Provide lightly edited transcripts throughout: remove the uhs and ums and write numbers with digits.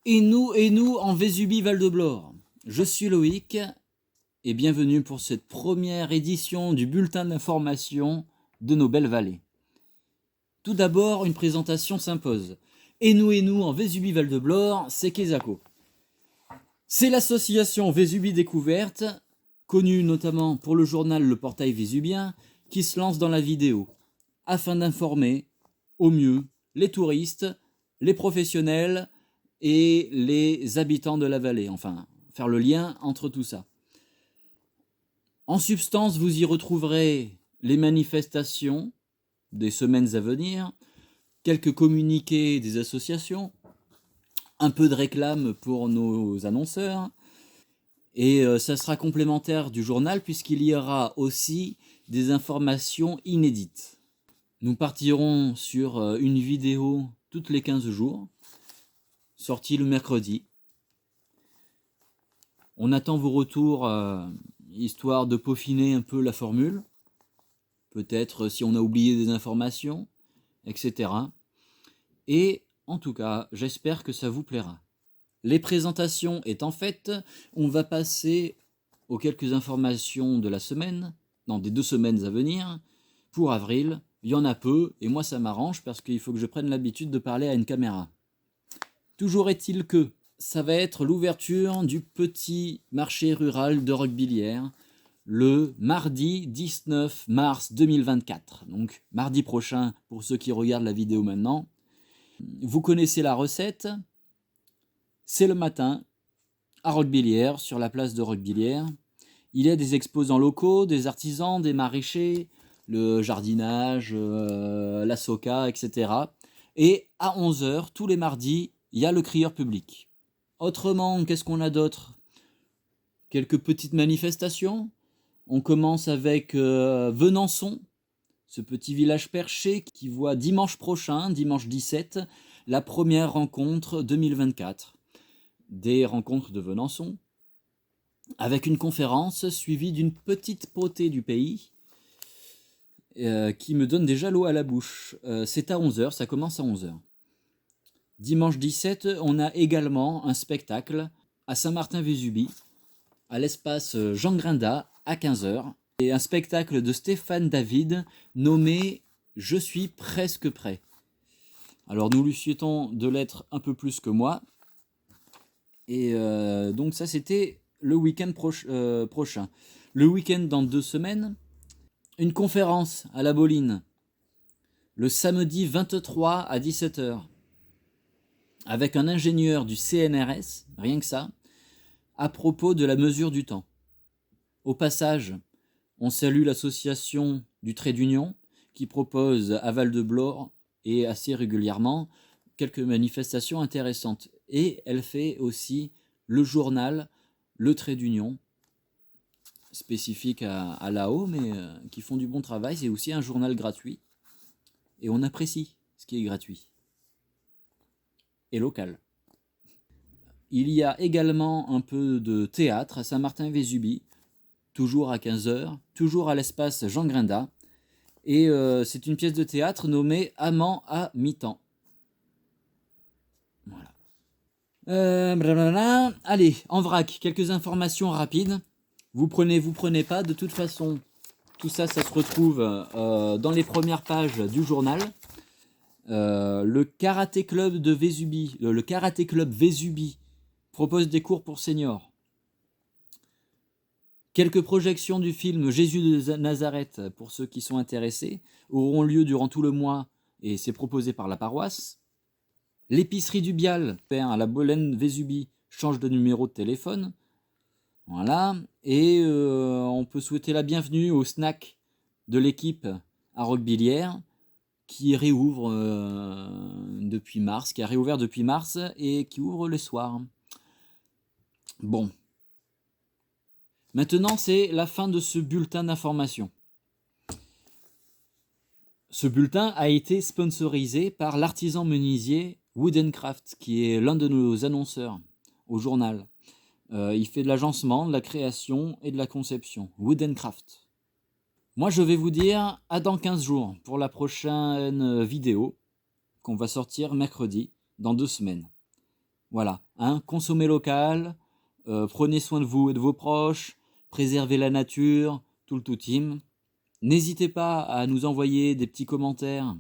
Et nous en Vésubie Val-de-Blore. Je suis Loïc et bienvenue pour cette première édition du bulletin d'information de nos belles vallées. Tout d'abord, une présentation s'impose. Et nous en Vésubie Val-de-Blore, c'est Kesako. C'est l'association Vésubie Découverte, connue notamment pour le journal Le Portail Vésubien, qui se lance dans la vidéo, afin d'informer au mieux les touristes, les professionnels et les habitants de la vallée, enfin, faire le lien entre tout ça. En substance, vous y retrouverez les manifestations des semaines à venir, quelques communiqués des associations, un peu de réclame pour nos annonceurs, et ça sera complémentaire du journal puisqu'il y aura aussi des informations inédites. Nous partirons sur une vidéo toutes les 15 jours, sortie le mercredi. On attend vos retours, histoire de peaufiner un peu la formule, peut-être si on a oublié des informations, etc. Et en tout cas, j'espère que ça vous plaira. Les présentations étant faites, on va passer aux quelques informations de la semaine, non, des 2 semaines à venir. Pour avril, il y en a peu, et moi ça m'arrange parce qu'il faut que je prenne l'habitude de parler à une caméra. Toujours est-il que ça va être l'ouverture du petit marché rural de Roquebillière, le mardi 19 mars 2024. Donc mardi prochain, pour ceux qui regardent la vidéo maintenant. Vous connaissez la recette. C'est le matin, à Roquebillière, sur la place de Roquebillière. Il y a des exposants locaux, des artisans, des maraîchers, le jardinage, la soca, etc. Et à 11h, tous les mardis, il y a le crieur public. Autrement, qu'est-ce qu'on a d'autre? Quelques petites manifestations. On commence avec Venançon, ce petit village perché qui voit dimanche prochain, dimanche 17, la première rencontre 2024 des rencontres de Venançon, avec une conférence suivie d'une petite potée du pays qui me donne déjà l'eau à la bouche. C'est à 11h, ça commence à 11h. Dimanche 17, on a également un spectacle à Saint-Martin-Vésubie, à l'espace Jean Grinda, à 15h, et un spectacle de Stéphane David nommé « Je suis presque prêt ». Alors nous lui souhaitons de l'être un peu plus que moi, et donc ça c'était le week-end prochain. Le week-end dans 2 semaines, une conférence à la Boline, le samedi 23 à 17h, avec un ingénieur du CNRS, rien que ça, à propos de la mesure du temps. Au passage, on salue l'association du Trait d'Union qui propose à Val-de-Blore et assez régulièrement quelques manifestations intéressantes. Et elle fait aussi le journal Le Trait d'Union, spécifique à là-haut, mais qui font du bon travail. C'est aussi un journal gratuit. Et on apprécie ce qui est gratuit et local. Il y a également un peu de théâtre à Saint-Martin-Vésubie, toujours à 15h, toujours à l'espace Jean Grinda. Et c'est une pièce de théâtre nommée Amant à mi-temps. Voilà. Allez, en vrac, quelques informations rapides. Vous prenez pas. De toute façon, tout ça, ça se retrouve dans les premières pages du journal. Le Karaté Club de Vésubie, le Karaté Club Vésubie propose des cours pour seniors. Quelques projections du film Jésus de Nazareth, pour ceux qui sont intéressés, auront lieu durant tout le mois et c'est proposé par la paroisse. L'épicerie du Bial, à la Bolène Vésubie, change de numéro de téléphone. Voilà. Et on peut souhaiter la bienvenue au snack de l'équipe à Roquebillière qui réouvre depuis mars, qui a réouvert depuis mars et qui ouvre le soir. Bon. Maintenant, c'est la fin de ce bulletin d'information. Ce bulletin a été sponsorisé par l'artisan menuisier Woodencraft, qui est l'un de nos annonceurs au journal. Il fait de l'agencement, de la création et de la conception. Woodencraft. Moi, je vais vous dire à dans 15 jours pour la prochaine vidéo qu'on va sortir mercredi, dans 2 semaines. Voilà, hein, consommez local, prenez soin de vous et de vos proches, préservez la nature, tout le tout team. N'hésitez pas à nous envoyer des petits commentaires.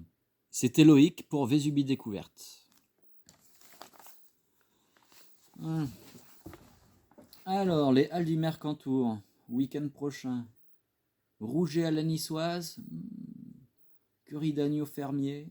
C'était Loïc pour Vésubie Découverte. Alors, les Halles du Mercantour, week-end prochain. Rouget à la niçoise, curry d'agneau fermier,